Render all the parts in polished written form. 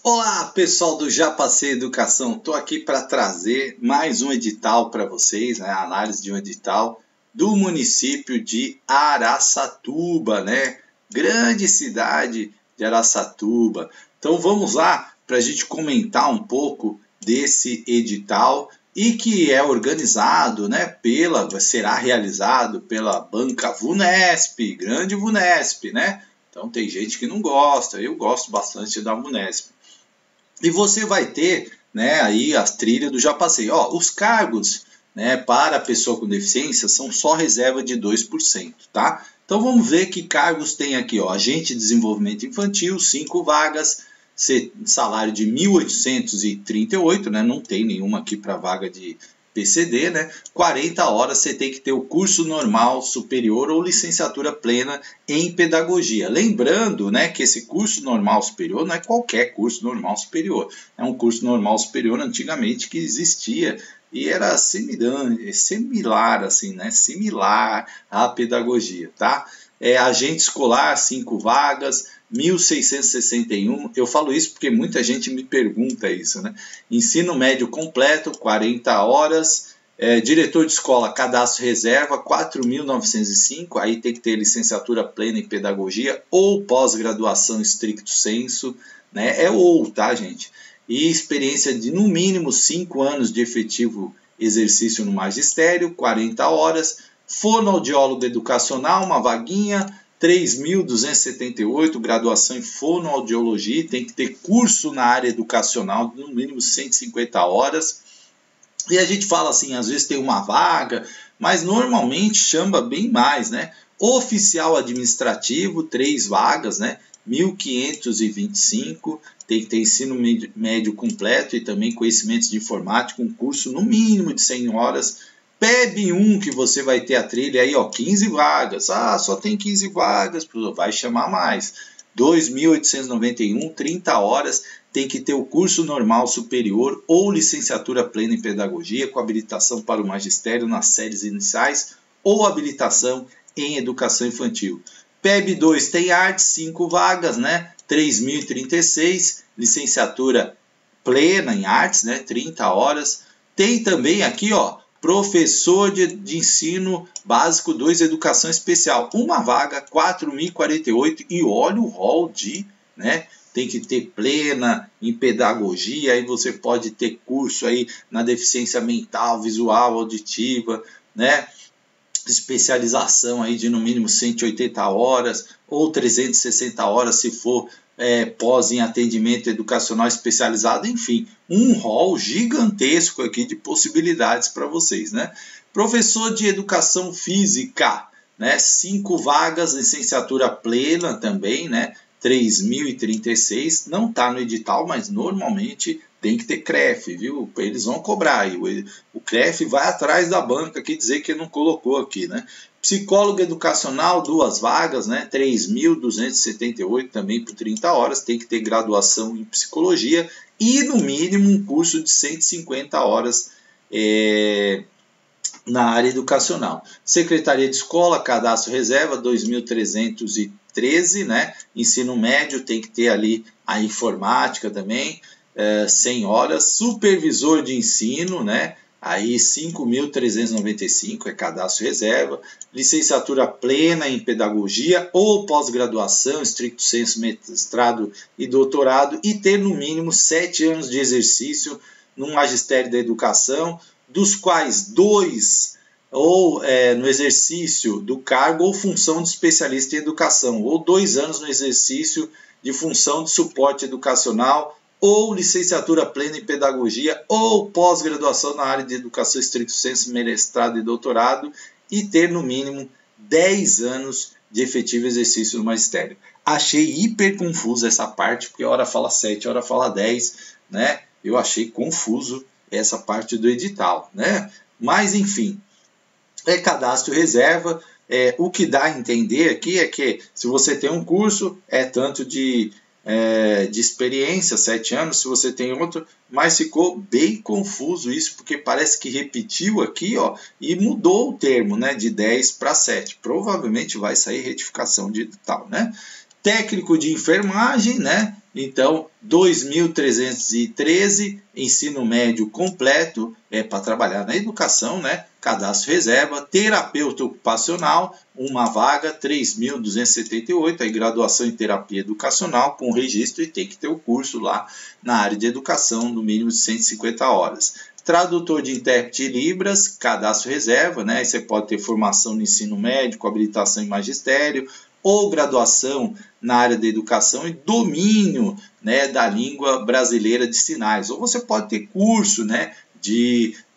Olá, pessoal do Já Passei Educação. Estou aqui para trazer mais um edital para vocês, né? A análise de um edital do município de Araçatuba, né? Grande cidade de Araçatuba. Então vamos lá para a gente comentar um pouco desse edital e que é organizado, né? Será realizado pela Banca VUNESP, grande VUNESP, né? Então tem gente que não gosta, eu gosto bastante da VUNESP. E você vai ter, né, aí as trilhas do Já Passei. Ó, os cargos, né, para a pessoa com deficiência são só reserva de 2%, tá? Então vamos ver que cargos tem aqui, ó. Agente de desenvolvimento infantil, 5 vagas, salário de 1.838, né? Não tem nenhuma aqui para vaga de PCD, né? 40 horas você tem que ter o curso normal superior ou licenciatura plena em pedagogia. Lembrando, né, que esse curso normal superior não é qualquer curso normal superior. É um curso normal superior antigamente que existia e era similar assim, né? Similar à pedagogia, tá? Agente escolar, 5 vagas, 1.661, eu falo isso porque muita gente me pergunta isso, né? Ensino médio completo, 40 horas, diretor de escola, cadastro reserva, 4.905, aí tem que ter licenciatura plena em pedagogia ou pós-graduação stricto sensu, né? Tá, gente? E experiência de no mínimo 5 anos de efetivo exercício no magistério, 40 horas, fonoaudiólogo educacional, uma vaguinha, 3.278, graduação em fonoaudiologia, tem que ter curso na área educacional, no mínimo 150 horas. E a gente fala assim, às vezes tem uma vaga, mas normalmente chama bem mais, né? Oficial administrativo, 3 vagas, né? 1.525, tem que ter ensino médio completo e também conhecimentos de informática, um curso no mínimo de 100 horas. PEB 1, que você vai ter a trilha aí, ó, 15 vagas. Ah, só tem 15 vagas, vai chamar mais. 2.891, 30 horas, tem que ter o curso normal superior ou licenciatura plena em pedagogia com habilitação para o magistério nas séries iniciais ou habilitação em educação infantil. PEB 2 tem arte, 5 vagas, né? 3.036, licenciatura plena em artes, né? 30 horas. Tem também aqui, ó, professor de ensino básico 2, educação especial. Uma vaga, 4.048, e olha o rol de, né? Tem que ter plena em pedagogia, aí você pode ter curso aí na deficiência mental, visual, auditiva, né? Especialização aí de no mínimo 180 horas ou 360 horas se for pós em atendimento educacional especializado, enfim, um rol gigantesco aqui de possibilidades para vocês, né? Professor de educação física, né? 5 vagas, licenciatura plena também, né? 3.036, não está no edital, mas normalmente tem que ter CREF, viu? Eles vão cobrar. O CREF vai atrás da banca aqui dizer que não colocou aqui, né? Psicólogo educacional, 2 vagas, né? 3.278 também por 30 horas. Tem que ter graduação em psicologia e, no mínimo, um curso de 150 horas na área educacional. Secretaria de Escola, cadastro reserva, 2.313, né? Ensino médio, tem que ter ali a informática também, 100 horas. Supervisor de ensino, né? Aí 5.395 é cadastro reserva. Licenciatura plena em pedagogia ou pós-graduação, stricto sensu, mestrado e doutorado, e ter no mínimo 7 anos de exercício no magistério da educação, dos quais 2 ou no exercício do cargo ou função de especialista em educação, ou 2 anos no exercício de função de suporte educacional, ou licenciatura plena em pedagogia, ou pós-graduação na área de educação stricto sensu, mestrado e doutorado, e ter no mínimo 10 anos de efetivo exercício no magistério. Achei hiper confuso essa parte, porque hora fala 7, hora fala 10, né? Eu achei confuso essa parte do edital, né? Mas, enfim, é cadastro reserva. O que dá a entender aqui é que se você tem um curso, é tanto de experiência, 7 anos, se você tem outro, mas ficou bem confuso isso, porque parece que repetiu aqui, ó, e mudou o termo, né, de 10 para 7. Provavelmente vai sair retificação de tal, né? Técnico de enfermagem, né? Então, 2.313, ensino médio completo, é para trabalhar na educação, né? Cadastro reserva, terapeuta ocupacional, uma vaga, 3.278, aí graduação em terapia educacional com registro e tem que ter o curso lá na área de educação, no mínimo de 150 horas. Tradutor de intérprete de Libras, cadastro reserva, né? Aí você pode ter formação no ensino médio, habilitação em magistério, ou graduação na área da educação e domínio, né, da língua brasileira de sinais. Ou você pode ter curso, né,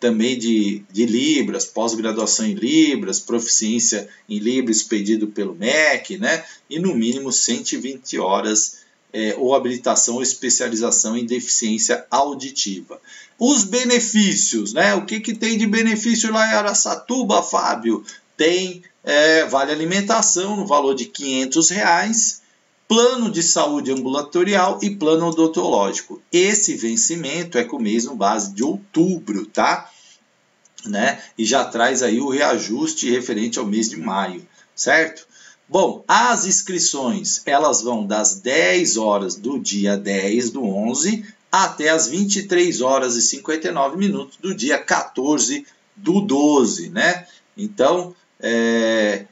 também de Libras, pós-graduação em Libras, proficiência em Libras expedido pelo MEC, né, e no mínimo 120 horas ou habilitação ou especialização em deficiência auditiva. Os benefícios, né? O que tem de benefício lá em Araçatuba, Fábio? Tem vale alimentação no valor de R$500, plano de saúde ambulatorial e plano odontológico. Esse vencimento é com o mesmo base de outubro, tá? Né? E já traz aí o reajuste referente ao mês de maio, certo? Bom, as inscrições, elas vão das 10 horas do dia 10 do 11 até as 23 horas e 59 minutos do dia 14 do 12, né? Então,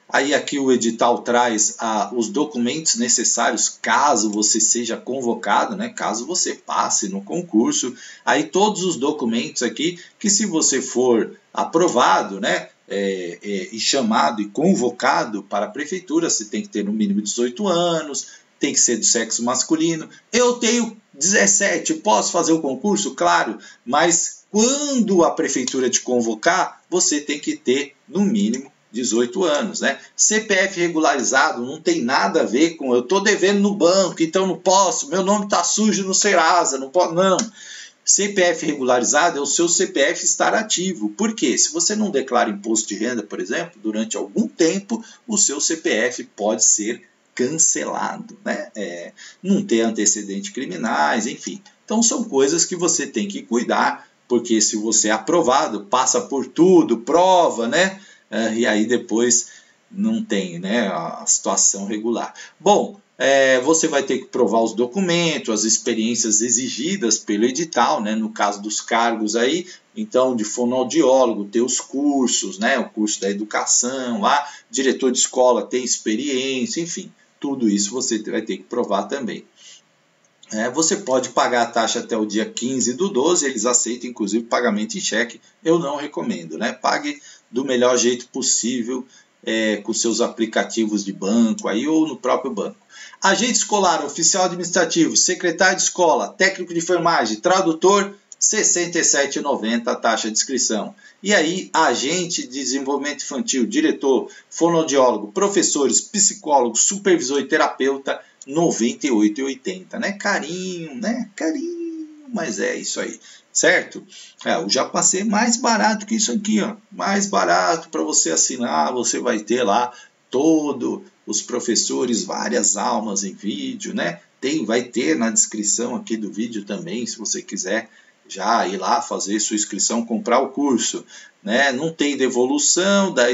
aí aqui o edital traz os documentos necessários caso você seja convocado, né? Caso você passe no concurso. Aí todos os documentos aqui que se você for aprovado, né? E chamado e convocado para a prefeitura, você tem que ter no mínimo 18 anos, tem que ser do sexo masculino. Eu tenho 17, posso fazer o concurso? Claro, mas quando a prefeitura te convocar, você tem que ter no mínimo 18 anos, né? CPF regularizado não tem nada a ver com eu estou devendo no banco, então não posso, meu nome está sujo no Serasa, não posso, não. CPF regularizado é o seu CPF estar ativo. Por quê? Se você não declara imposto de renda, por exemplo, durante algum tempo, o seu CPF pode ser cancelado, né? Não ter antecedentes criminais, enfim. Então são coisas que você tem que cuidar, porque se você é aprovado, passa por tudo, prova, né? E aí depois não tem, né, a situação regular. Bom, você vai ter que provar os documentos, as experiências exigidas pelo edital, né, no caso dos cargos aí, então de fonoaudiólogo, ter os cursos, né, o curso da educação lá, diretor de escola tem experiência, enfim, tudo isso você vai ter que provar também. Você pode pagar a taxa até o dia 15 do 12, eles aceitam inclusive pagamento em cheque, eu não recomendo, né? Pague do melhor jeito possível, com seus aplicativos de banco aí, ou no próprio banco. Agente escolar, oficial administrativo, secretário de escola, técnico de enfermagem, tradutor, R$ 67,90 a taxa de inscrição. E aí, agente de desenvolvimento infantil, diretor, fonoaudiólogo, professores, psicólogos, supervisor e terapeuta, R$ 98,80, né? Carinho, né? Carinho, mas é isso aí, certo? Eu já passei mais barato que isso aqui, ó. Mais barato para você assinar, você vai ter lá todos os professores, várias aulas em vídeo, né? Vai ter na descrição aqui do vídeo também, se você quiser já ir lá fazer sua inscrição, comprar o curso, né? Não tem devolução da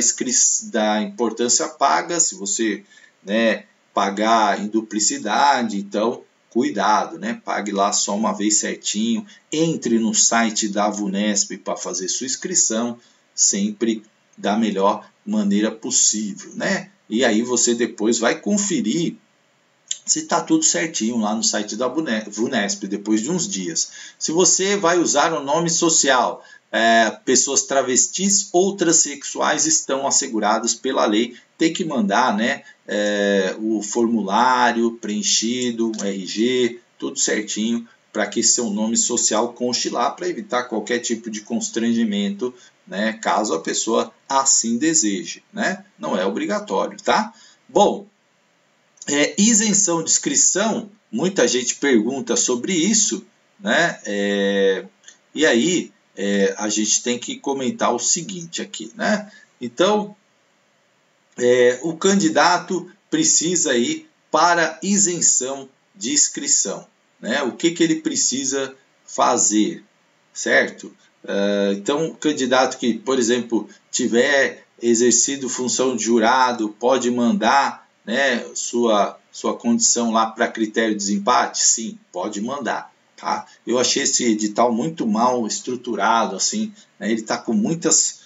importância paga, se você, né, pagar em duplicidade, então cuidado, né? Pague lá só uma vez certinho, entre no site da VUNESP para fazer sua inscrição, sempre da melhor maneira possível, né? E aí você depois vai conferir se está tudo certinho lá no site da VUNESP, depois de uns dias. Se você vai usar o nome social, pessoas travestis ou transexuais estão asseguradas pela lei, tem que mandar, né, o formulário preenchido, o RG, tudo certinho, para que seu nome social conste lá, para evitar qualquer tipo de constrangimento, né, caso a pessoa assim deseje, né? Não é obrigatório, tá? Bom, isenção de inscrição, muita gente pergunta sobre isso, né? E aí a gente tem que comentar o seguinte aqui, né? Então, o candidato precisa ir para isenção de inscrição, né? O que ele precisa fazer, certo? Então, o candidato que, por exemplo, tiver exercido função de jurado, pode mandar, né, sua sua condição lá para critério de desempate? Sim, pode mandar. Tá? Eu achei esse edital muito mal estruturado, assim, né? Ele está com muitas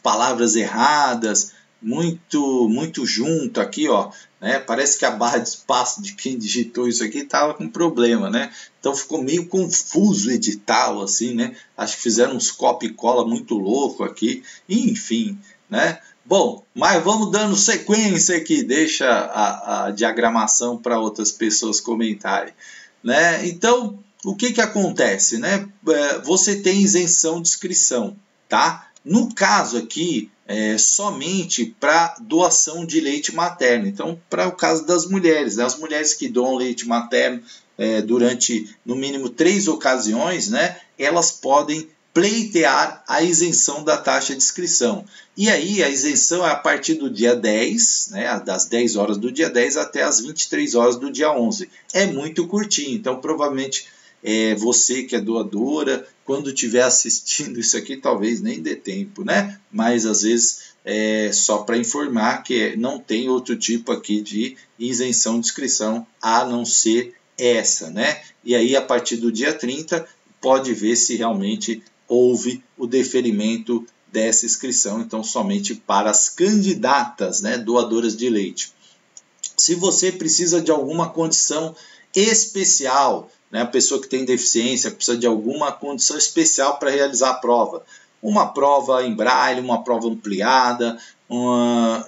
palavras erradas, muito junto aqui, ó, né? Parece que a barra de espaço de quem digitou isso aqui estava com problema, né? Então ficou meio confuso o edital, assim, né? Acho que fizeram uns copia e cola muito louco aqui, enfim, né? Bom, mas vamos dando sequência aqui, deixa a diagramação para outras pessoas comentarem, né? Então, o que acontece, né? Você tem isenção de inscrição, tá? No caso aqui, somente para doação de leite materno. Então, para o caso das mulheres, né? As mulheres que doam leite materno durante, no mínimo, 3 ocasiões, né? Elas podem pleitear a isenção da taxa de inscrição. E aí a isenção é a partir do dia 10, né, das 10 horas do dia 10 até as 23 horas do dia 11. É muito curtinho, então provavelmente você que é doadora, quando estiver assistindo isso aqui, talvez nem dê tempo, né? Mas às vezes só para informar que não tem outro tipo aqui de isenção de inscrição a não ser essa, né? E aí a partir do dia 30 pode ver se realmente houve o deferimento dessa inscrição, então somente para as candidatas, né, doadoras de leite. Se você precisa de alguma condição especial, né, a pessoa que tem deficiência precisa de alguma condição especial para realizar a prova, uma prova em braille, uma prova ampliada,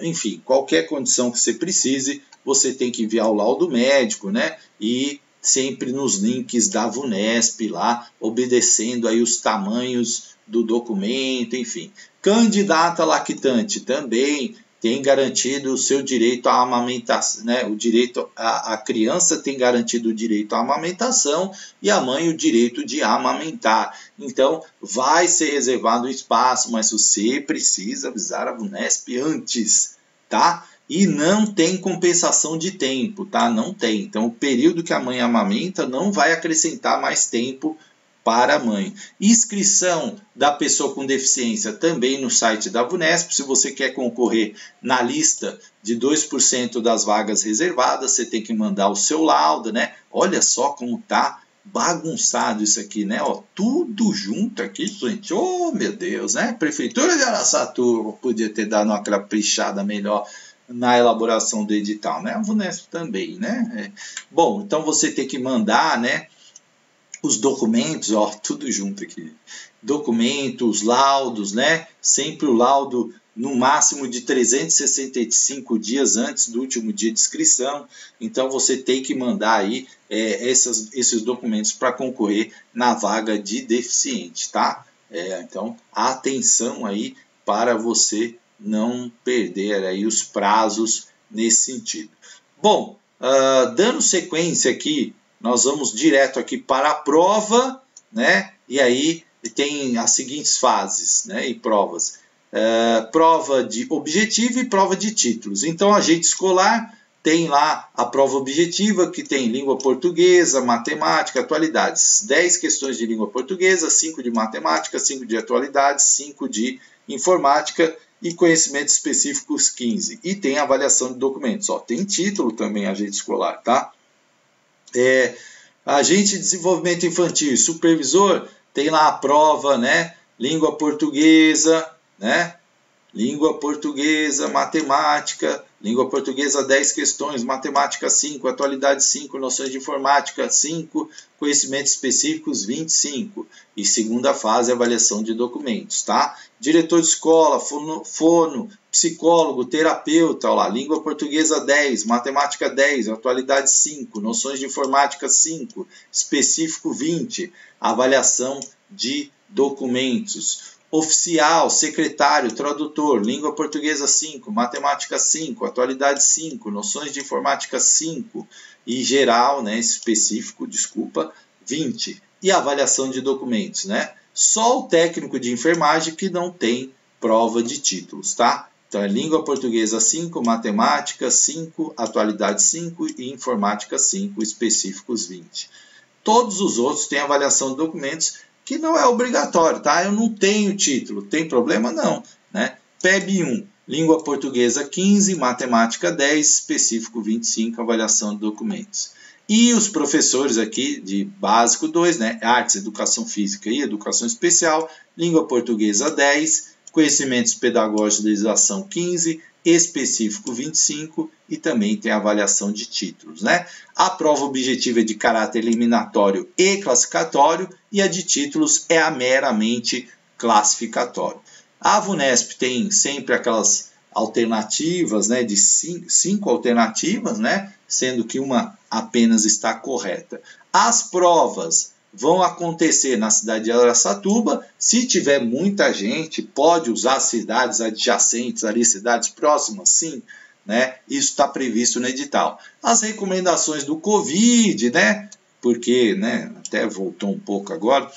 enfim, qualquer condição que você precise, você tem que enviar o laudo médico, né, e sempre nos links da VUNESP lá, obedecendo aí os tamanhos do documento, enfim. Candidata lactante também tem garantido o seu direito à amamentação, né? O direito a criança tem garantido o direito à amamentação e a mãe o direito de amamentar. Então, vai ser reservado o espaço, mas você precisa avisar a VUNESP antes, tá? E não tem compensação de tempo, tá? Não tem. Então, o período que a mãe amamenta não vai acrescentar mais tempo para a mãe. Inscrição da pessoa com deficiência também no site da VUNESP. Se você quer concorrer na lista de 2% das vagas reservadas, você tem que mandar o seu laudo, né? Olha só como tá bagunçado isso aqui, né? Ó, tudo junto aqui, gente. Oh, meu Deus, né? Prefeitura de Araçatuba podia ter dado uma caprichada melhor na elaboração do edital, né? A VUNESP também, né? Bom, então você tem que mandar, né, os documentos, ó, tudo junto aqui. Documentos, laudos, né? Sempre o laudo no máximo de 365 dias antes do último dia de inscrição. Então você tem que mandar aí esses documentos para concorrer na vaga de deficiente, tá? Então, atenção aí para você não perder aí os prazos nesse sentido. Bom, dando sequência aqui, nós vamos direto aqui para a prova, né? E aí tem as seguintes fases, né? E provas. Prova de objetivo e prova de títulos. Então, agente escolar tem lá a prova objetiva, que tem língua portuguesa, matemática, atualidades. 10 questões de língua portuguesa, 5 de matemática, 5 de atualidades, 5 de informática e conhecimentos específicos 15. E tem avaliação de documentos. Ó, tem título também, agente escolar, tá? Agente de desenvolvimento infantil, supervisor, tem lá a prova, né? Língua portuguesa, né? Língua portuguesa, matemática, língua portuguesa 10 questões, matemática 5, atualidade 5, noções de informática 5, conhecimentos específicos 25. E segunda fase, avaliação de documentos, tá? Diretor de escola, fono, psicólogo, terapeuta, ó lá, língua portuguesa 10, matemática 10, atualidade 5, noções de informática 5, específico 20, avaliação de documentos. Oficial, secretário, tradutor, língua portuguesa 5, matemática 5, atualidade 5, noções de informática 5 e geral, né, específico, desculpa, 20. E avaliação de documentos, né? Só o técnico de enfermagem que não tem prova de títulos, tá? Então é língua portuguesa 5, matemática 5, atualidade 5 e informática 5, específicos 20. Todos os outros têm avaliação de documentos, que não é obrigatório, tá? Eu não tenho título, tem problema? Não, né? PEB 1, língua portuguesa 15, matemática 10, específico 25, avaliação de documentos. E os professores aqui de básico 2, né, artes, educação física e educação especial, língua portuguesa 10, conhecimentos pedagógicos de legislação 15, específico 25 e também tem a avaliação de títulos, né? A prova objetiva é de caráter eliminatório e classificatório e a de títulos é a meramente classificatório. A VUNESP tem sempre aquelas alternativas, né, de cinco alternativas, né, sendo que uma apenas está correta. As provas vão acontecer na cidade de Araçatuba. Se tiver muita gente, pode usar cidades adjacentes ali, cidades próximas, sim, né? Isso está previsto no edital. As recomendações do Covid, né? Porque, né, até voltou um pouco agora.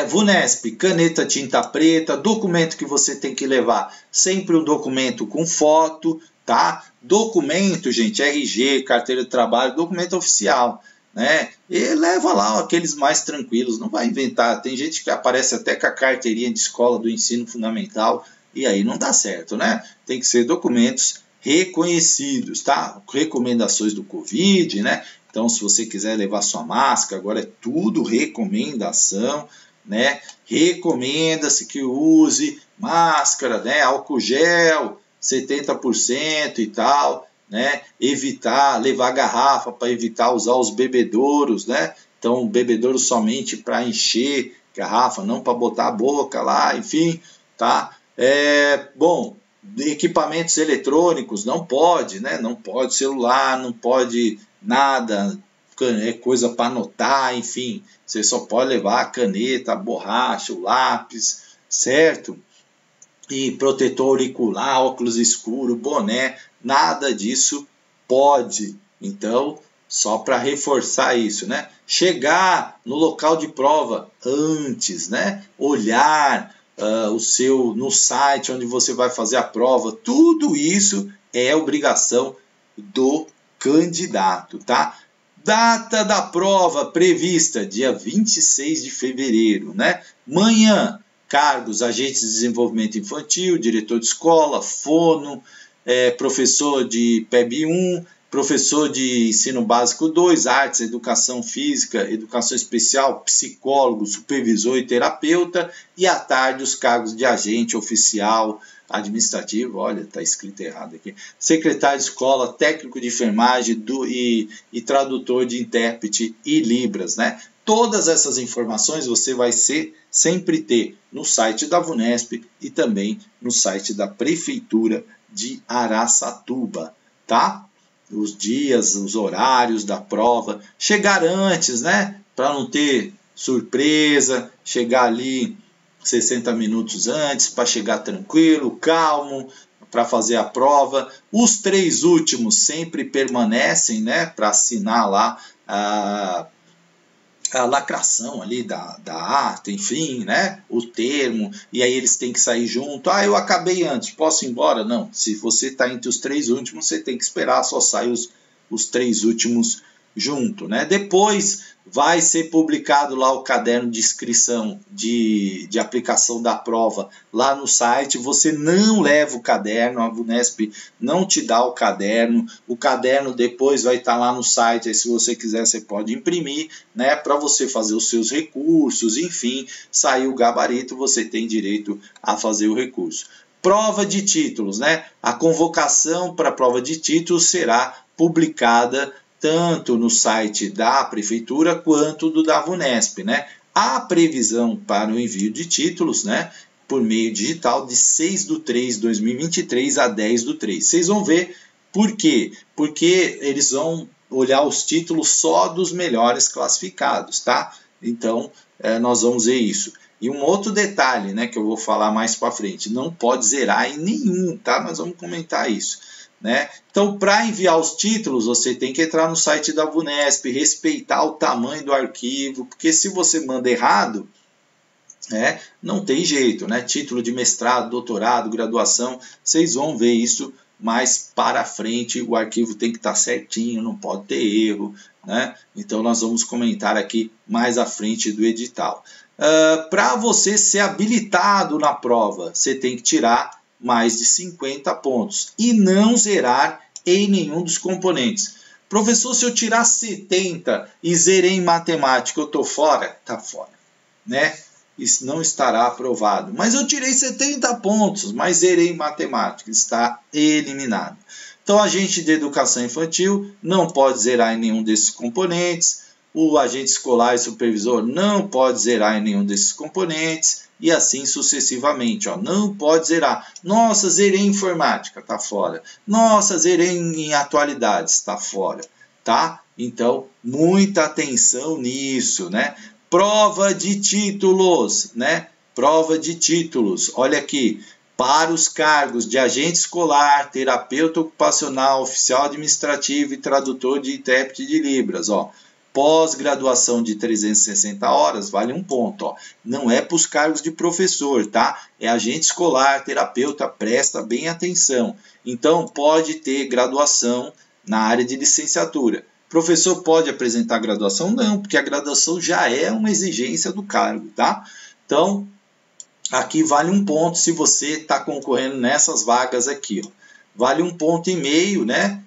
VUNESP, caneta tinta preta, documento que você tem que levar, sempre um documento com foto, tá? Documento, gente, RG, carteira de trabalho, documento oficial, né? E leva lá aqueles mais tranquilos, não vai inventar. Tem gente que aparece até com a carteirinha de escola do ensino fundamental e aí não dá certo, né? Tem que ser documentos reconhecidos, tá? Recomendações do Covid, né? Então, se você quiser levar sua máscara, agora é tudo recomendação, né? Recomenda-se que use máscara, né? Álcool gel, 70% e tal, né? Evitar, levar garrafa para evitar usar os bebedouros, né? Então, bebedouro somente para encher garrafa, não para botar a boca lá, enfim, tá? Bom, equipamentos eletrônicos, não pode, né? Não pode celular, não pode nada, coisa para anotar, enfim, você só pode levar a caneta, a borracha, o lápis, certo? E protetor auricular, óculos escuro, boné, nada disso pode. Então, só para reforçar isso, né? Chegar no local de prova antes, né? Olhar no site onde você vai fazer a prova, tudo isso é obrigação do candidato, tá? Data da prova prevista, dia 26 de fevereiro, né? Manhã, cargos, agentes de desenvolvimento infantil, diretor de escola, fono, professor de PEB 1, professor de ensino básico 2, artes, educação física, educação especial, psicólogo, supervisor e terapeuta, e à tarde os cargos de agente, oficial, administrativo, olha, está escrito errado aqui, secretário de escola, técnico de enfermagem e tradutor de intérprete e libras, né? Todas essas informações você vai sempre ter no site da VUNESP e também no site da Prefeitura de Araçatuba, tá? Os dias, os horários da prova, chegar antes, né? Para não ter surpresa, chegar ali 60 minutos antes, para chegar tranquilo, calmo, para fazer a prova. Os 3 últimos sempre permanecem, né? Para assinar lá a lacração ali da ata, enfim, né? O termo, e aí eles têm que sair junto. Eu acabei antes, posso ir embora? Não, se você está entre os 3 últimos, você tem que esperar, só sai os 3 últimos junto, né? Depois vai ser publicado lá o caderno de inscrição de aplicação da prova lá no site. Você não leva o caderno, a VUNESP não te dá o caderno depois vai estar lá no site, aí se você quiser você pode imprimir, né, para você fazer os seus recursos, enfim, sair o gabarito, você tem direito a fazer o recurso. Prova de títulos, né? A convocação para a prova de títulos será publicada tanto no site da Prefeitura quanto do da VUNESP, né? Há previsão para o envio de títulos, né, por meio digital de 6/3/2023 a 10/3. Vocês vão ver por quê? Porque eles vão olhar os títulos só dos melhores classificados, tá? Então, nós vamos ver isso. E um outro detalhe, né, que eu vou falar mais para frente, não pode zerar em nenhum, tá? Nós vamos comentar isso, né? Então, para enviar os títulos, você tem que entrar no site da VUNESP, respeitar o tamanho do arquivo, porque se você manda errado, não tem jeito, né? Título de mestrado, doutorado, graduação, vocês vão ver isso mais para frente, o arquivo tem que estar certinho, não pode ter erro, né? Então, nós vamos comentar aqui mais à frente do edital. Para você ser habilitado na prova, você tem que tirar mais de 50 pontos e não zerar em nenhum dos componentes. Professor, se eu tirar 70 e zerei em matemática, eu estou fora? Está fora, né? Isso não estará aprovado. Mas eu tirei 70 pontos, mas zerei em matemática, está eliminado. Então, o agente de educação infantil não pode zerar em nenhum desses componentes, o agente escolar e supervisor não pode zerar em nenhum desses componentes, e assim sucessivamente. Ó. Não pode zerar. Nossa, zerei em informática, está fora. Nossa, zerei em atualidades, está fora. Tá? Então, muita atenção nisso, né? Prova de títulos, né? Prova de títulos. Olha aqui. Para os cargos de agente escolar, terapeuta ocupacional, oficial administrativo e tradutor de intérprete de Libras, ó. Pós-graduação de 360 horas, vale 1 ponto. Ó. Não é para os cargos de professor, tá? É agente escolar, terapeuta, presta bem atenção. Então, pode ter graduação na área de licenciatura. Professor pode apresentar graduação? Não, porque a graduação já é uma exigência do cargo, tá? Então, aqui vale 1 ponto se você está concorrendo nessas vagas aqui. Ó. Vale 1,5 ponto, né?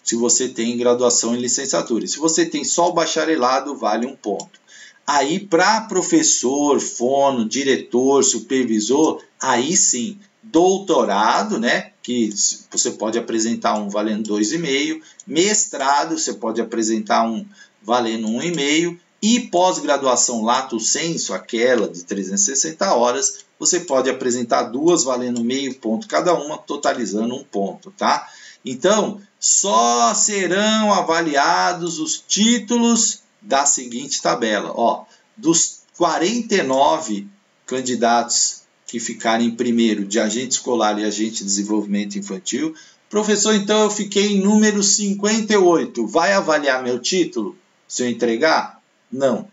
Se você tem graduação em licenciatura. Se você tem só o bacharelado, vale 1 ponto. Aí, para professor, fono, diretor, supervisor, aí sim, doutorado, né? Que você pode apresentar um valendo 2,5. Mestrado, você pode apresentar um valendo 1,5. E pós-graduação lato sensu, aquela de 360 horas, você pode apresentar 2 valendo meio ponto cada uma, totalizando 1 ponto, tá? Então, só serão avaliados os títulos da seguinte tabela. Ó, dos 49 candidatos que ficarem em primeiro de agente escolar e agente de desenvolvimento infantil, professor, então eu fiquei em número 58. Vai avaliar meu título se eu entregar? Não.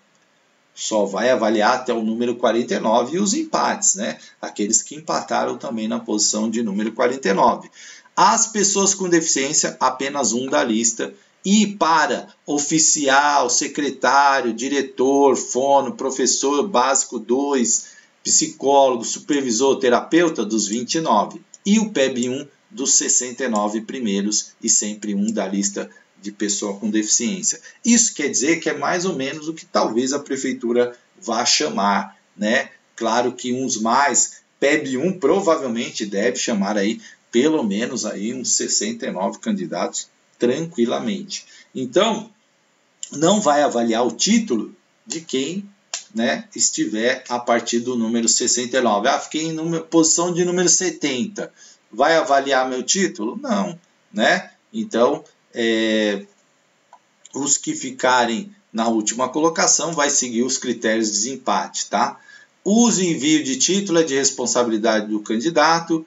Só vai avaliar até o número 49 e os empates, né? Aqueles que empataram também na posição de número 49. As pessoas com deficiência, apenas 1 da lista. E para oficial, secretário, diretor, fono, professor básico 2, psicólogo, supervisor, terapeuta, dos 29. E o PEB 1 dos 69 primeiros e sempre 1 da lista de pessoa com deficiência. Isso quer dizer que é mais ou menos o que talvez a prefeitura vá chamar, né? Claro que uns mais, PEB 1 provavelmente deve chamar aí pelo menos aí uns 69 candidatos tranquilamente. Então, não vai avaliar o título de quem, né, estiver a partir do número 69. Ah, fiquei em posição de número 70. Vai avaliar meu título? Não, né? Então, os que ficarem na última colocação vai seguir os critérios de desempate, tá? Uso e envio de título é de responsabilidade do candidato.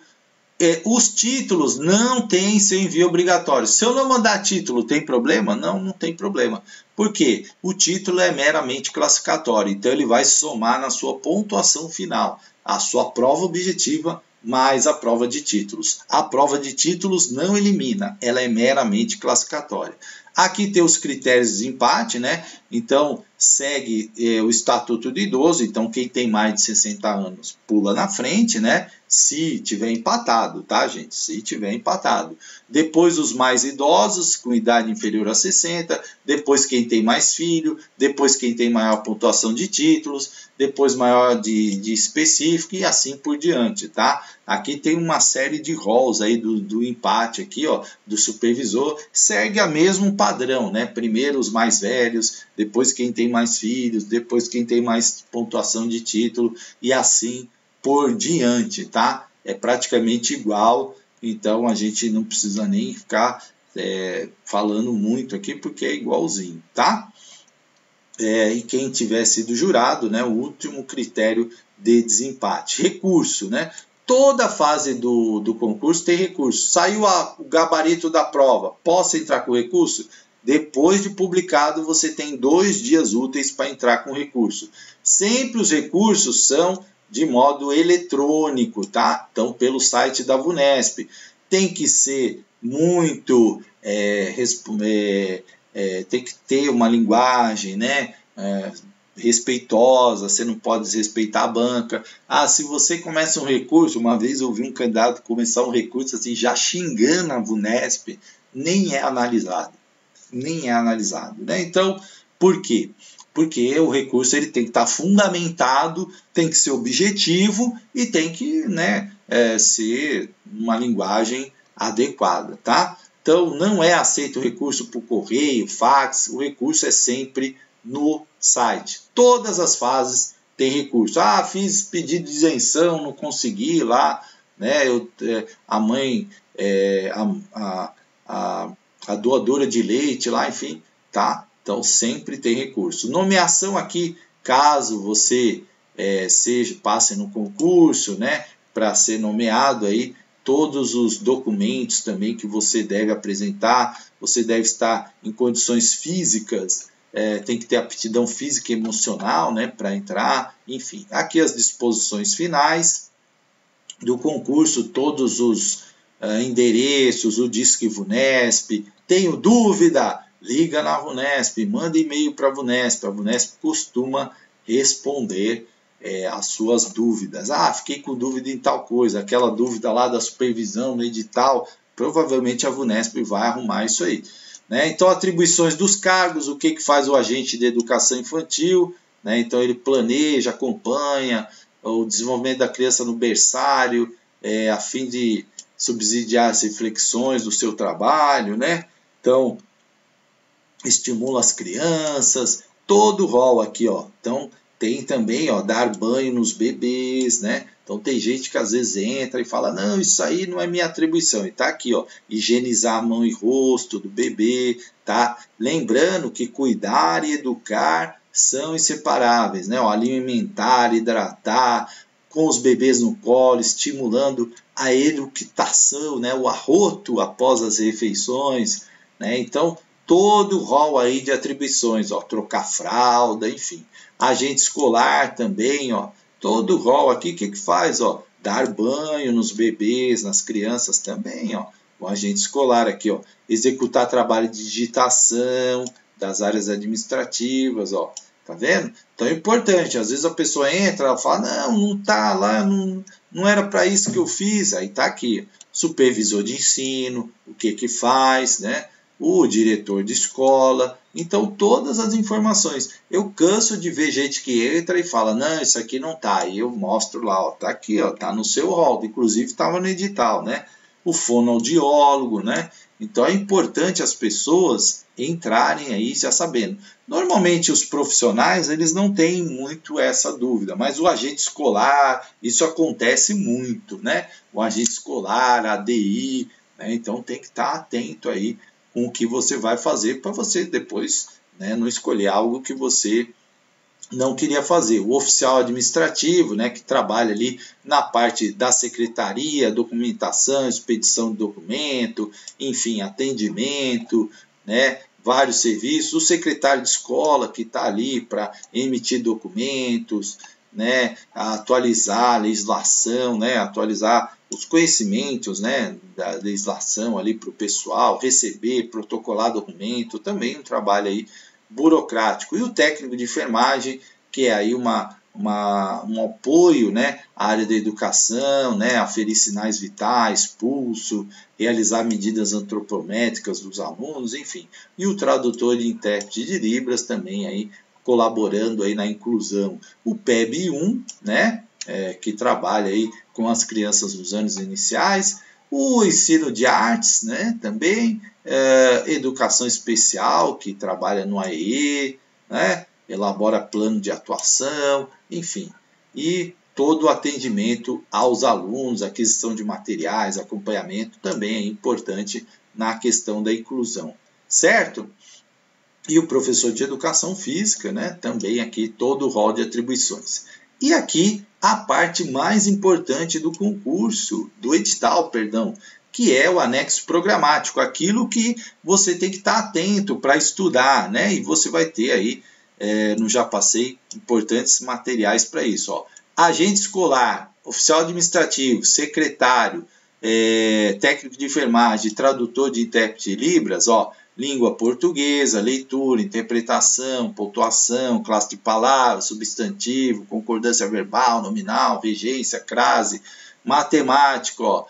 Os títulos não têm seu envio obrigatório. Se eu não mandar título, tem problema? Não, não tem problema. Por quê? O título é meramente classificatório, então ele vai somar na sua pontuação final, a sua prova objetiva mais a prova de títulos. A prova de títulos não elimina, ela é meramente classificatória. Aqui tem os critérios de desempate, né? Então, segue o Estatuto do Idoso. Então, quem tem mais de 60 anos pula na frente, né? Se tiver empatado, tá, gente? Se tiver empatado. Depois, os mais idosos, com idade inferior a 60. Depois, quem tem mais filho. Depois, quem tem maior pontuação de títulos. Depois, maior de específico e assim por diante, tá? Aqui tem uma série de roles aí do empate aqui, ó, do supervisor. Segue a mesmo padrão, né? Primeiro os mais velhos, depois quem tem mais filhos, depois quem tem mais pontuação de título e assim por diante, tá? É praticamente igual, então a gente não precisa nem ficar falando muito aqui porque é igualzinho, tá? E quem tiver sido jurado, né? O último critério de desempate. Recurso, né? Toda fase do concurso tem recurso. Saiu o gabarito da prova, posso entrar com recurso? Depois de publicado, você tem 2 dias úteis para entrar com recurso. Sempre os recursos são de modo eletrônico, tá? Então, pelo site da VUNESP. Tem que ser muito... tem que ter uma linguagem, né? respeitosa, você não pode desrespeitar a banca. Ah, se você começa um recurso, uma vez eu vi um candidato começar um recurso assim, já xingando a VUNESP, nem é analisado. Nem é analisado, né? Então, por quê? Porque o recurso ele tem que estar fundamentado, tem que ser objetivo e tem que, né, ser uma linguagem adequada, tá? Então, não é aceito o recurso por correio, fax, o recurso é sempre no site. Todas as fases tem recurso. Ah, fiz pedido de isenção, não consegui lá, né? A mãe, a doadora de leite lá, enfim, tá? Então sempre tem recurso. Nomeação aqui, caso você passe no concurso, né? Para ser nomeado aí, todos os documentos também que você deve apresentar, você deve estar em condições físicas, tem que ter aptidão física e emocional, né, para entrar, enfim. Aqui as disposições finais do concurso, todos os endereços, o Disque VUNESP. Tenho dúvida? Liga na VUNESP, manda e-mail para a VUNESP costuma responder as suas dúvidas. Ah, fiquei com dúvida em tal coisa, aquela dúvida lá da supervisão no edital, provavelmente a VUNESP vai arrumar isso aí. Né? Então, atribuições dos cargos, o que faz o agente de educação infantil, né? Então ele planeja, acompanha o desenvolvimento da criança no berçário, a fim de subsidiar as reflexões do seu trabalho, né? Então, estimula as crianças, todo o rol aqui, ó. Então, tem também, ó, dar banho nos bebês, né? Então, tem gente que às vezes entra e fala, não, isso aí não é minha atribuição. E tá aqui, ó, higienizar a mão e rosto do bebê, tá? Lembrando que cuidar e educar são inseparáveis, né? Ó, alimentar, hidratar, com os bebês no colo, estimulando a eructação, né? O arroto após as refeições, né? Então, todo o rol aí de atribuições, ó, trocar fralda, enfim. Agente escolar também, ó, todo o rol aqui, o que faz? Ó, dar banho nos bebês, nas crianças também, ó. O agente escolar aqui, ó, executar trabalho de digitação das áreas administrativas, ó. Tá vendo? Então é importante, às vezes a pessoa entra, ela fala, não tá lá, não era para isso que eu fiz. Aí tá aqui, supervisor de ensino, o que faz, né? O diretor de escola, então todas as informações. Eu canso de ver gente que entra e fala, não, isso aqui não tá, aí eu mostro lá, ó, tá aqui, ó, tá no seu rol, inclusive estava no edital, né? O fonoaudiólogo, né? Então é importante as pessoas entrarem aí já sabendo. Normalmente os profissionais, eles não têm muito essa dúvida, mas o agente escolar, isso acontece muito, né? O agente escolar, a ADI, né? Então tem que estar atento aí com o que você vai fazer para você depois, né, não escolher algo que você não queria fazer. O oficial administrativo, né, que trabalha ali na parte da secretaria, documentação, expedição de documento, enfim, atendimento, né, vários serviços. O secretário de escola que está ali para emitir documentos, né, atualizar a legislação, né, atualizar os conhecimentos, né, da legislação ali para o pessoal, receber, protocolar documento, também um trabalho aí burocrático. E o técnico de enfermagem, que é aí um apoio, né, à área da educação, né, aferir sinais vitais, pulso, realizar medidas antropométricas dos alunos, enfim. E o tradutor e intérprete de Libras também aí colaborando aí na inclusão. O PEB-1, né, que trabalha aí com as crianças nos anos iniciais, o ensino de artes, né, também, educação especial, que trabalha no AEE, né, elabora plano de atuação, enfim, e todo o atendimento aos alunos, aquisição de materiais, acompanhamento, também é importante na questão da inclusão, certo? E o professor de educação física, né, também aqui todo o rol de atribuições. E aqui a parte mais importante do concurso, do edital, perdão, que é o anexo programático, aquilo que você tem que estar atento para estudar, né? E você vai ter aí, no Já Passei, importantes materiais para isso. Ó. Agente escolar, oficial administrativo, secretário, técnico de enfermagem, tradutor de intérprete de Libras, ó, língua portuguesa, leitura, interpretação, pontuação, classe de palavras, substantivo, concordância verbal, nominal, regência, crase, matemática, ó,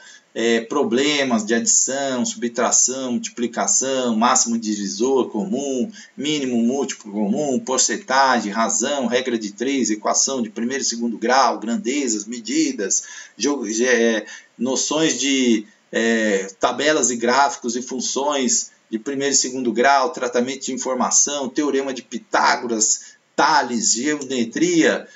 problemas de adição, subtração, multiplicação, máximo divisor comum, mínimo múltiplo comum, porcentagem, razão, regra de 3, equação de primeiro e segundo grau, grandezas, medidas, noções de tabelas e gráficos e funções de primeiro e segundo grau, tratamento de informação, teorema de Pitágoras, Tales, geometria,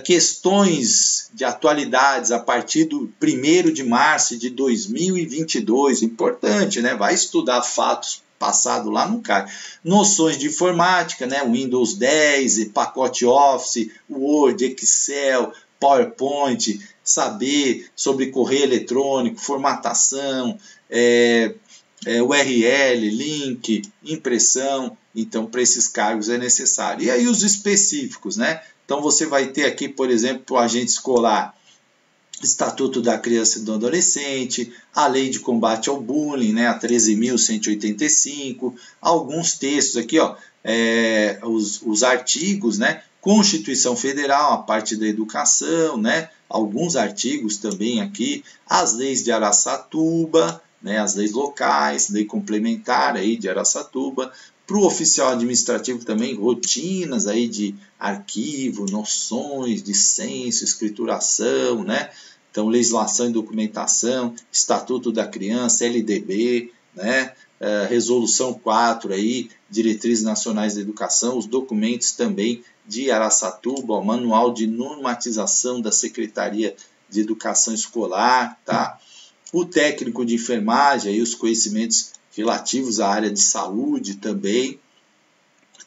questões de atualidades a partir do 1º de março de 2022, importante, né? Vai estudar fatos passados lá, não cai. Noções de informática, né? Windows 10, pacote Office, Word, Excel, PowerPoint, saber sobre correio eletrônico, formatação, URL, link, impressão. Então, para esses cargos é necessário. E aí os específicos, né? Então, você vai ter aqui, por exemplo, o agente escolar, Estatuto da Criança e do Adolescente, a Lei de Combate ao Bullying, né, a 13.185, alguns textos aqui, ó, os artigos, né, Constituição Federal, a parte da educação, né, alguns artigos também aqui, as leis de Araçatuba, né, as leis locais, lei complementar aí de Araçatuba. Para o oficial administrativo também, rotinas aí de arquivo, noções de censo, escrituração, né? Então, legislação e documentação, Estatuto da Criança, LDB, né? Resolução 4, aí, Diretrizes Nacionais da Educação, os documentos também de Araçatuba, o Manual de Normatização da Secretaria de Educação Escolar, tá? O técnico de enfermagem, aí, os conhecimentos relativos à área de saúde também,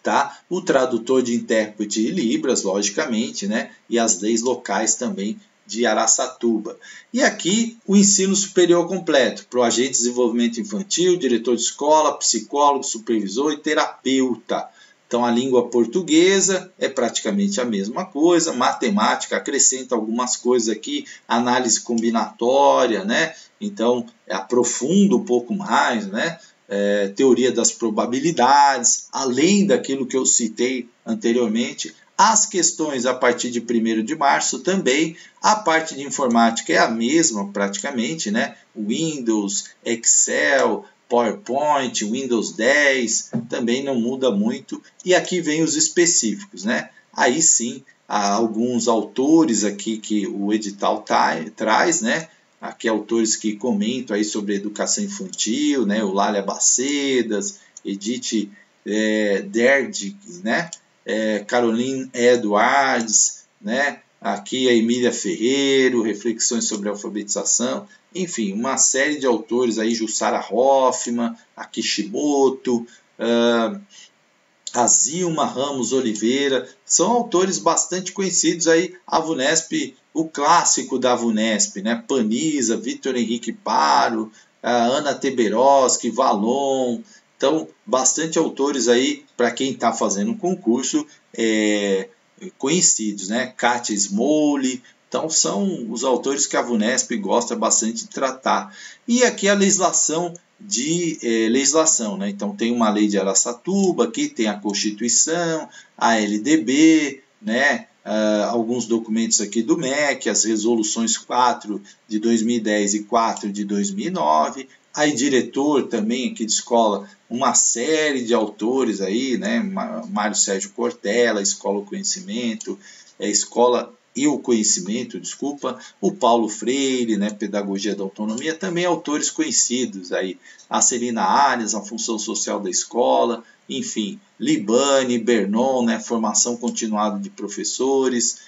tá? O tradutor de intérprete de Libras, logicamente, né? E as leis locais também de Araçatuba. E aqui o ensino superior completo, para o agente de desenvolvimento infantil, diretor de escola, psicólogo, supervisor e terapeuta. Então a língua portuguesa é praticamente a mesma coisa, matemática acrescenta algumas coisas aqui, análise combinatória, né? Então aprofunda um pouco mais, né? Teoria das probabilidades, além daquilo que eu citei anteriormente, as questões a partir de 1º de março também, a parte de informática é a mesma praticamente, né? Windows, Excel, PowerPoint, Windows 10, também não muda muito. E aqui vem os específicos, né? Aí sim, há alguns autores aqui que o edital traz, né? Aqui autores que comentam aí sobre educação infantil, né? O Lália Bacedas, Edith Derdig, né? Caroline Edwards, né? Aqui a Emília Ferreiro, Reflexões sobre a Alfabetização, enfim, uma série de autores aí, Jussara Hoffmann, a Kishimoto, a Zilma Ramos Oliveira, são autores bastante conhecidos aí, a VUNESP, o clássico da VUNESP, né? Panizza, Vitor Henrique Paro, Ana Teberoski, Valon, então bastante autores aí para quem está fazendo um concurso conhecidos, né? Katia Smoley, então são os autores que a VUNESP gosta bastante de tratar. E aqui a legislação, né? Então tem uma lei de Araçatuba, aqui tem a Constituição, a LDB, né? Alguns documentos aqui do MEC, as resoluções 4 de 2010 e 4 de 2009, aí diretor também aqui de escola, uma série de autores aí, né? Mário Sérgio Cortella, Escola o Conhecimento, Escola e o Conhecimento, desculpa, o Paulo Freire, né? Pedagogia da Autonomia, também autores conhecidos aí, a Celina Arias, a Função Social da Escola, enfim, Libani, Bernon, né? Formação continuada de professores,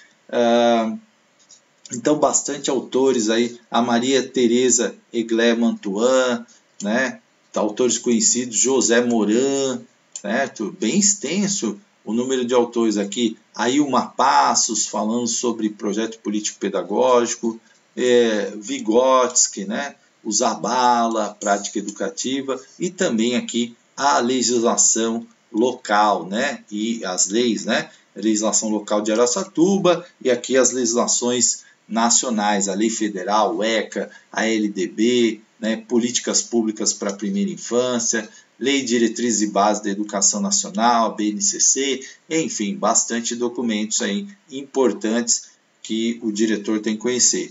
então bastante autores aí, a Maria Tereza Egler Mantuan, né? Autores conhecidos, José Moran, certo? Bem extenso o número de autores aqui, a Ilma Passos, falando sobre projeto político-pedagógico, Vygotsky, né? O Zabala, prática educativa, e também aqui a legislação local, né? E as leis, né? A legislação local de Araçatuba, e aqui as legislações nacionais, a Lei Federal, o ECA, a LDB, né? Políticas Públicas para a Primeira Infância, Lei de Diretrizes e Bases da Educação Nacional, a BNCC, enfim, bastante documentos aí importantes que o diretor tem que conhecer.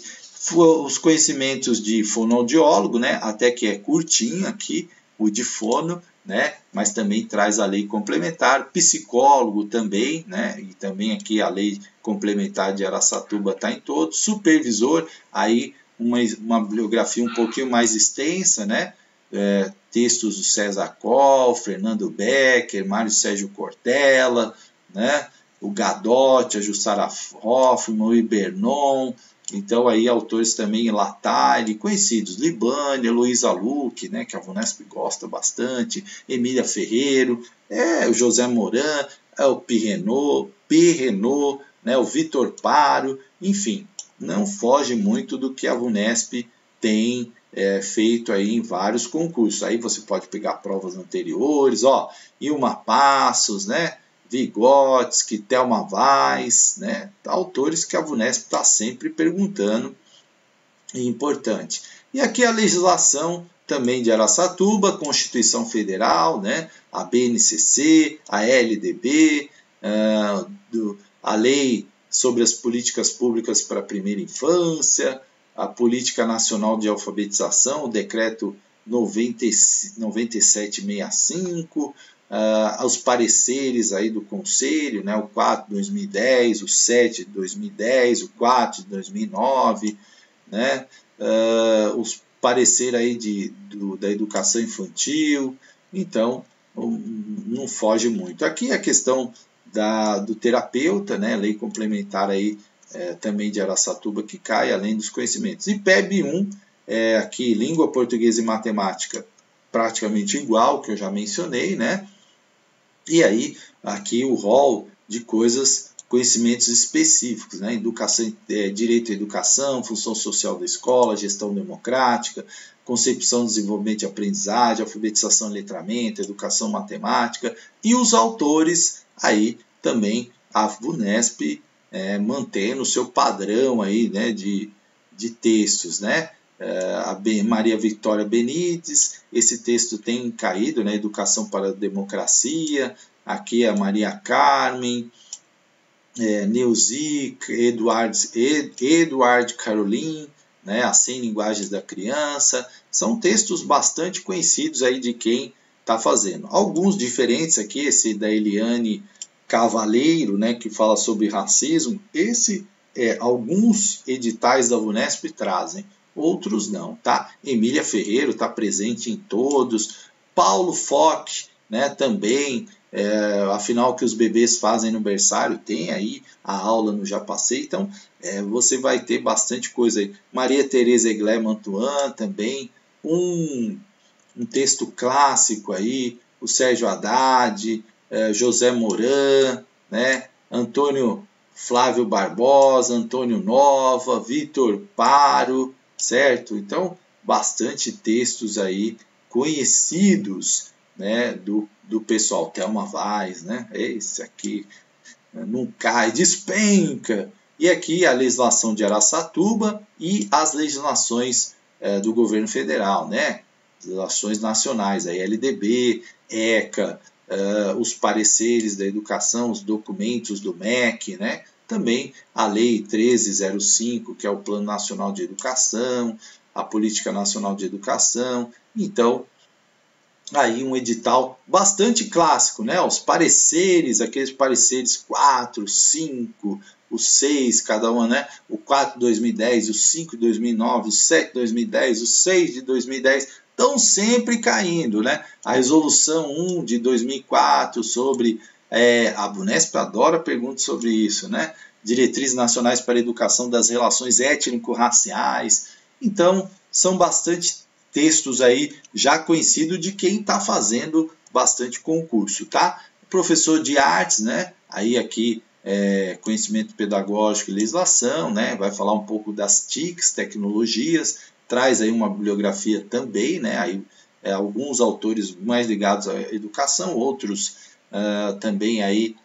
Os conhecimentos de fonoaudiólogo, né, até que é curtinho aqui, o de fono, né, mas também traz a lei complementar, psicólogo também, né, e também aqui a lei complementar de Araçatuba está em todos, supervisor, aí uma bibliografia um pouquinho mais extensa, né, textos do César Coll, Fernando Becker, Mário Sérgio Cortella, né, o Gadotti, a Jussara Hoffmann, o Ibernon. Então, aí, autores também, Latari, conhecidos, Libânia, Luísa Luque, né, que a VUNESP gosta bastante, Emília Ferreiro, o José Moran, o Pirrenot, né, o Vitor Paro, enfim, não foge muito do que a VUNESP tem feito aí em vários concursos. Aí você pode pegar provas anteriores, Ilma Passos, né, Vygotsky, Thelma Weiss, né, autores que a VUNESP está sempre perguntando, e importante. E aqui a legislação também de Araçatuba, Constituição Federal, né, a BNCC, a LDB, a Lei sobre as Políticas Públicas para a Primeira Infância, a Política Nacional de Alfabetização, o Decreto 9765, os pareceres aí do Conselho, né, o 4 de 2010, o 7 de 2010, o 4 de 2009, né, os pareceres aí da educação infantil. Então, não foge muito. Aqui a questão do terapeuta, né, lei complementar aí, também de Araçatuba que cai, além dos conhecimentos. E PEB 1, aqui, língua portuguesa e matemática, praticamente igual, que eu já mencionei, né? E aí, aqui o rol de conhecimentos específicos, né? Educação, direito à educação, função social da escola, gestão democrática, concepção, desenvolvimento e aprendizagem, alfabetização e letramento, educação matemática, e os autores, aí também a VUNESP mantendo o seu padrão aí, né, de textos, né? A Maria Vitória Benites, esse texto tem caído, né, Educação para a Democracia, aqui a Maria Carmen, Neuzi, Eduard Caroline, né, As 100 Linguagens da Criança, são textos bastante conhecidos aí de quem está fazendo. Alguns diferentes aqui, esse da Eliane Cavaleiro, né, que fala sobre racismo, alguns editais da VUNESP trazem, outros não, tá? Emília Ferreiro está presente em todos, Paulo Fock, né, também, afinal que os bebês fazem no berçário, tem aí a aula no Já Passei, então você vai ter bastante coisa aí. Maria Tereza Eglé Mantuan também, um texto clássico aí, o Sérgio Haddad, José Moran, né, Antônio Flávio Barbosa, Antônio Nova, Vitor Paro, certo? Então, bastante textos aí conhecidos, né, do pessoal. Thelma Weiss, né? Esse aqui não cai, despenca. E aqui a legislação de Araçatuba e as legislações do governo federal, né? Legislações nacionais, a LDB, ECA, os pareceres da educação, os documentos do MEC, né? Também a Lei 1305, que é o Plano Nacional de Educação, a Política Nacional de Educação. Então, aí um edital bastante clássico, né? Os pareceres, aqueles pareceres 4, 5, o 6, cada uma, né? O 4 de 2010, o 5 de 2009, o 7 de 2010, o 6 de 2010, estão sempre caindo, né? A resolução 1 de 2004 sobre... a VUNESP adora perguntas sobre isso, né? Diretrizes Nacionais para a Educação das Relações Étnico-Raciais. Então, são bastante textos aí já conhecidos de quem está fazendo bastante concurso, tá? Professor de artes, né? Aí aqui, conhecimento pedagógico e legislação, né? Vai falar um pouco das TICs, tecnologias, traz aí uma bibliografia também, né? Aí, alguns autores mais ligados à educação, outros também aí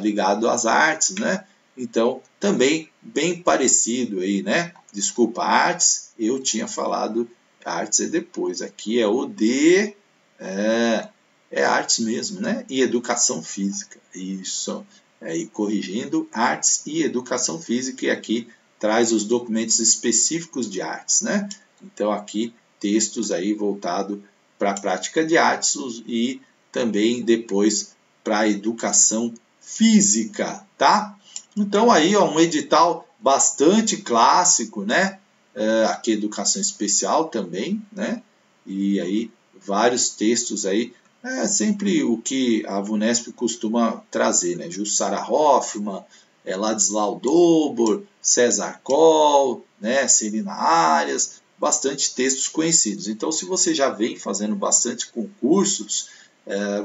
ligado às artes, né? Então, também bem parecido aí, né? Desculpa, artes, eu tinha falado artes é depois. Aqui é o é artes mesmo, né? E educação física. Isso. Aí corrigindo, artes e educação física, e aqui traz os documentos específicos de artes, né? Então aqui textos aí voltado para a prática de artes e também depois para a educação física, tá? Então aí ó, um edital bastante clássico, né? Aqui educação especial também, né? E aí vários textos aí, sempre o que a VUNESP costuma trazer, né? Jussara Hoffmann, Ladislau Dobor, César Coll, né? Celina Arias, bastante textos conhecidos. Então, se você já vem fazendo bastante concursos,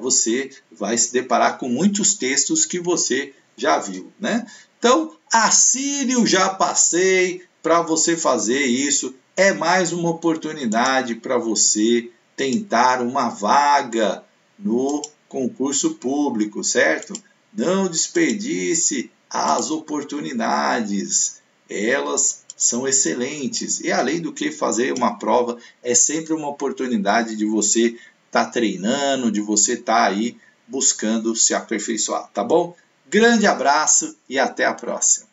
você vai se deparar com muitos textos que você já viu, né? Então, assine o Já Passei para você fazer isso. É mais uma oportunidade para você tentar uma vaga no concurso público, certo? Não desperdice as oportunidades. Elas são excelentes. E além do que, fazer uma prova é sempre uma oportunidade de você estar treinando, de você estar aí buscando se aperfeiçoar, tá bom? Grande abraço e até a próxima.